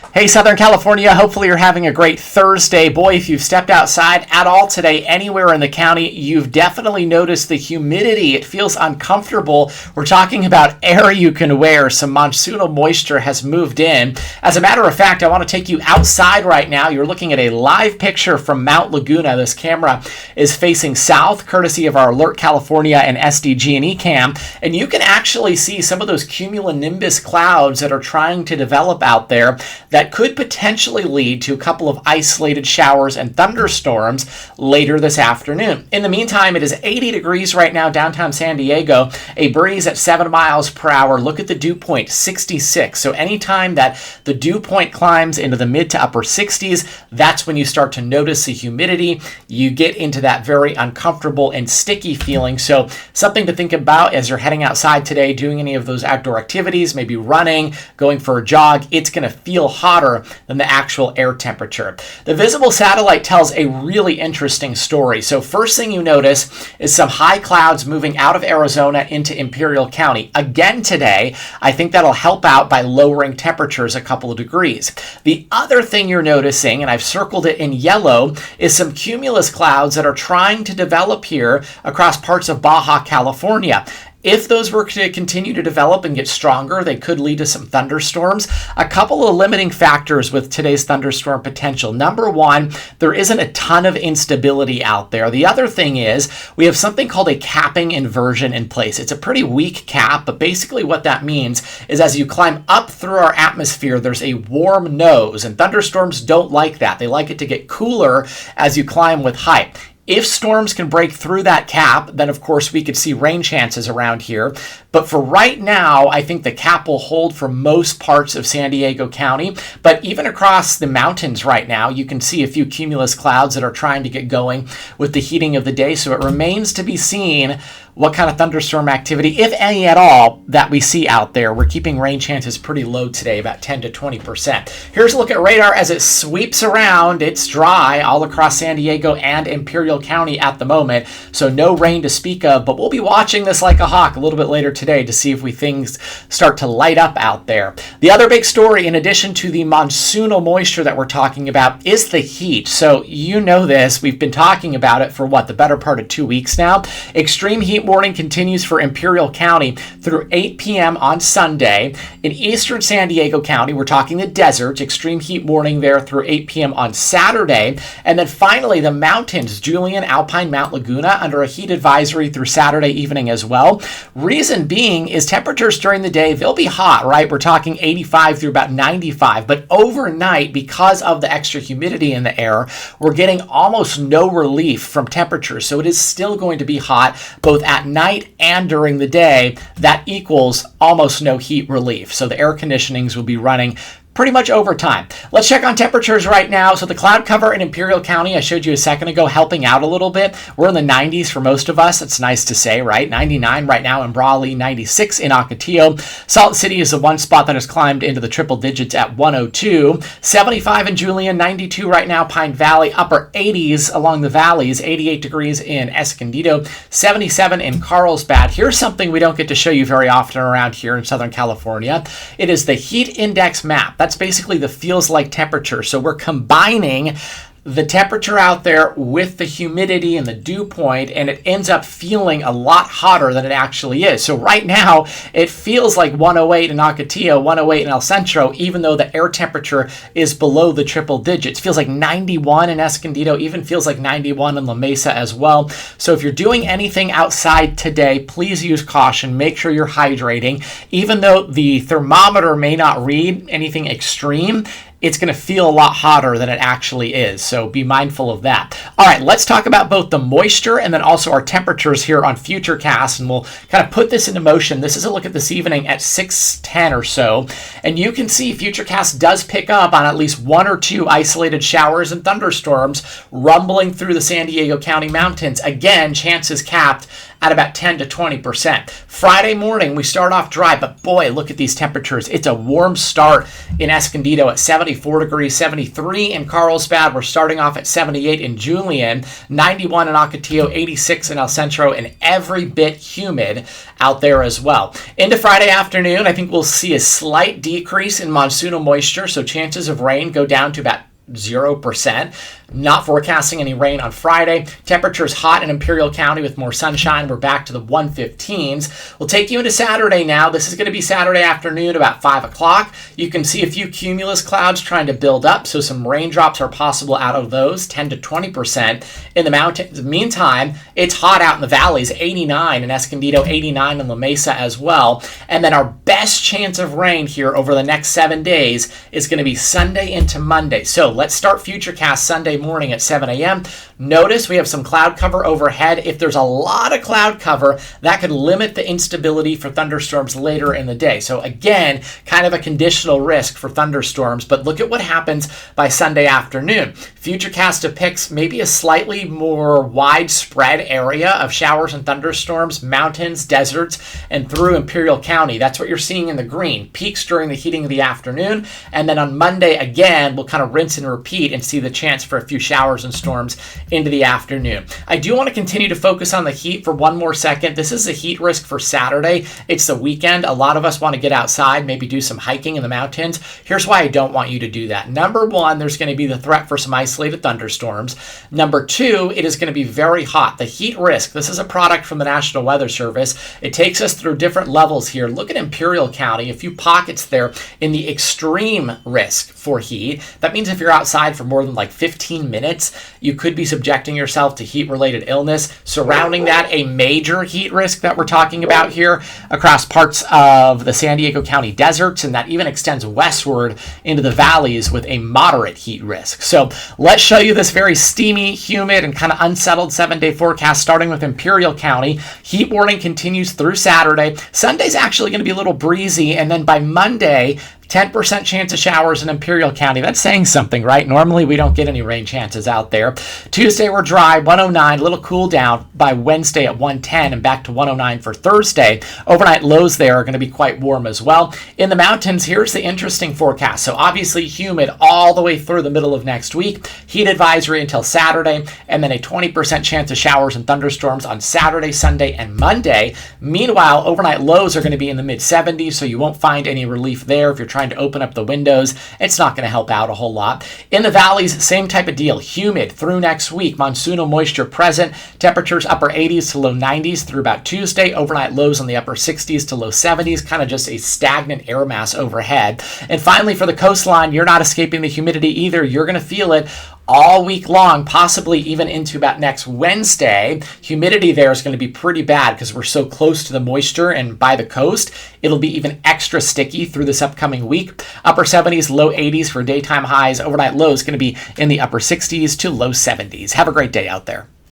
Hey, Southern California, hopefully you're having a great Thursday. Boy, if you've stepped outside at all today, anywhere in the county, you've definitely noticed the humidity. It feels uncomfortable. We're talking about air you can wear. Some monsoonal moisture has moved in. As a matter of fact, I want to take you outside right now. You're looking at a live picture from Mount Laguna. This camera is facing south, courtesy of our Alert California and SDG&E cam, and you can actually see some of those cumulonimbus clouds that are trying to develop out there that could potentially lead to a couple of isolated showers and thunderstorms later this afternoon. In the meantime, it is 80 degrees right now downtown San Diego, a breeze at 7 miles per hour. Look at the dew point, 66. So anytime that the dew point climbs into the mid to upper 60s, that's when you start to notice the humidity. You get into that very uncomfortable and sticky feeling. So something to think about as you're heading outside today, doing any of those outdoor activities, maybe running, going for a jog. It's going to feel hotter than the actual air temperature. The visible satellite tells a really interesting story. So first thing you notice is some high clouds moving out of Arizona into Imperial County. Again today, I think that'll help out by lowering temperatures a couple of degrees. The other thing you're noticing, and I've circled it in yellow, is some cumulus clouds that are trying to develop here across parts of Baja California. If those were to continue to develop and get stronger, they could lead to some thunderstorms. A couple of limiting factors with today's thunderstorm potential. Number one, there isn't a ton of instability out there. The other thing is we have something called a capping inversion in place. It's a pretty weak cap, but basically what that means is as you climb up through our atmosphere, there's a warm nose, and thunderstorms don't like that. They like it to get cooler as you climb with height. If storms can break through that cap, then of course we could see rain chances around here. But for right now, I think the cap will hold for most parts of San Diego County. But even across the mountains right now, you can see a few cumulus clouds that are trying to get going with the heating of the day. So it remains to be seen what kind of thunderstorm activity, if any at all, that we see out there. We're keeping rain chances pretty low today, about 10 to 20%. Here's a look at radar as it sweeps around. It's dry all across San Diego and Imperial County at the moment, so no rain to speak of, but we'll be watching this like a hawk a little bit later today to see if things start to light up out there. The other big story, in addition to the monsoonal moisture that we're talking about, is the heat. So you know this, we've been talking about it for the better part of 2 weeks now. Extreme heat warning continues for Imperial County through 8 p.m. on Sunday. In eastern San Diego County, we're talking the desert, extreme heat warning there through 8 p.m. on Saturday. And then finally, the mountains, Julian, Alpine, Mount Laguna, under a heat advisory through Saturday evening as well. Reason being is temperatures during the day, they'll be hot, right? We're talking 85 through about 95. But overnight, because of the extra humidity in the air, we're getting almost no relief from temperatures. So it is still going to be hot, both at night and during the day. That equals almost no heat relief. So the air conditionings will be running pretty much overtime. Let's check on temperatures right now. So the cloud cover in Imperial County, I showed you a second ago, helping out a little bit. We're in the 90s for most of us. It's nice to say, right? 99 right now in Brawley, 96 in Ocotillo. Salt City is the one spot that has climbed into the triple digits at 102. 75 in Julian, 92 right now, Pine Valley, upper 80s along the valleys, 88 degrees in Escondido, 77 in Carlsbad. Here's something we don't get to show you very often around here in Southern California. It is the heat index map. That's basically the feels like temperature. So we're combining the temperature out there with the humidity and the dew point, and it ends up feeling a lot hotter than it actually is. So right now, it feels like 108 in Ocotillo, 108 in El Centro, even though the air temperature is below the triple digits. Feels like 91 in Escondido, even feels like 91 in La Mesa as well. So if you're doing anything outside today, please use caution. Make sure you're hydrating. Even though the thermometer may not read anything extreme, it's going to feel a lot hotter than it actually is. So be mindful of that. All right, let's talk about both the moisture and then also our temperatures here on Futurecast, and we'll kind of put this into motion. This is a look at this evening at 6:10 or so, and you can see Futurecast does pick up on at least one or two isolated showers and thunderstorms rumbling through the San Diego County mountains. Again, chances capped at about 10 to 20%. Friday morning, we start off dry, but boy, look at these temperatures. It's a warm start in Escondido at 74 degrees, 73 in Carlsbad. We're starting off at 78 in Julian, 91 in Ocotillo, 86 in El Centro, and every bit humid out there as well. Into Friday afternoon, I think we'll see a slight decrease in monsoonal moisture, so chances of rain go down to about 0%. Not forecasting any rain on Friday. Temperatures hot in Imperial County with more sunshine. We're back to the 115s. We'll take you into Saturday now. This is going to be Saturday afternoon about 5 o'clock. You can see a few cumulus clouds trying to build up, so some raindrops are possible out of those, 10 to 20% in the mountains. Meantime, it's hot out in the valleys, 89 in Escondido, 89 in La Mesa as well. And then our best chance of rain here over the next 7 days is going to be Sunday into Monday. So let's start Futurecast Sunday morning at 7 a.m. Notice we have some cloud cover overhead. If there's a lot of cloud cover, that could limit the instability for thunderstorms later in the day. So again, kind of a conditional risk for thunderstorms, but look at what happens by Sunday afternoon. Futurecast depicts maybe a slightly more widespread area of showers and thunderstorms, mountains, deserts, and through Imperial County. That's what you're seeing in the green. Peaks during the heating of the afternoon, and then on Monday, again, we'll kind of rinse and repeat and see the chance for a few showers and storms into the afternoon. I do want to continue to focus on the heat for one more second. This is a heat risk for Saturday. It's the weekend. A lot of us want to get outside, maybe do some hiking in the mountains. Here's why I don't want you to do that. Number one, there's going to be the threat for some isolated thunderstorms. Number two, it is going to be very hot. The heat risk, this is a product from the National Weather Service. It takes us through different levels here. Look at Imperial County, a few pockets there in the extreme risk for heat. That means if you're outside for more than like 15 minutes, you could be subjecting yourself to heat-related illness. Surrounding that, a major heat risk that we're talking about here across parts of the San Diego County deserts, and that even extends westward into the valleys with a moderate heat risk. So let's show you this very steamy, humid, and kind of unsettled 7-day forecast starting with Imperial County. Heat warning continues through Saturday. Sunday's actually going to be a little breezy, and then by Monday, 10% chance of showers in Imperial County. That's saying something, right? Normally, we don't get any rain chances out there. Tuesday, we're dry, 109, a little cool down by Wednesday at 110 and back to 109 for Thursday. Overnight lows there are going to be quite warm as well. In the mountains, here's the interesting forecast. So obviously humid all the way through the middle of next week. Heat advisory until Saturday, and then a 20% chance of showers and thunderstorms on Saturday, Sunday, and Monday. Meanwhile, overnight lows are going to be in the mid-70s, so you won't find any relief there if you're trying to open up the windows. It's not going to help out a whole lot. In the valleys, same type of deal. Humid through next week. Monsoonal moisture present. Temperatures upper 80s to low 90s through about Tuesday. Overnight lows in the upper 60s to low 70s. Kind of just a stagnant air mass overhead. And finally, for the coastline, you're not escaping the humidity either. You're going to feel it all week long, possibly even into about next Wednesday. Humidity there is going to be pretty bad because we're so close to the moisture, and by the coast, it'll be even extra sticky through this upcoming week. Upper 70s, low 80s for daytime highs. Overnight lows going to be in the upper 60s to low 70s. Have a great day out there.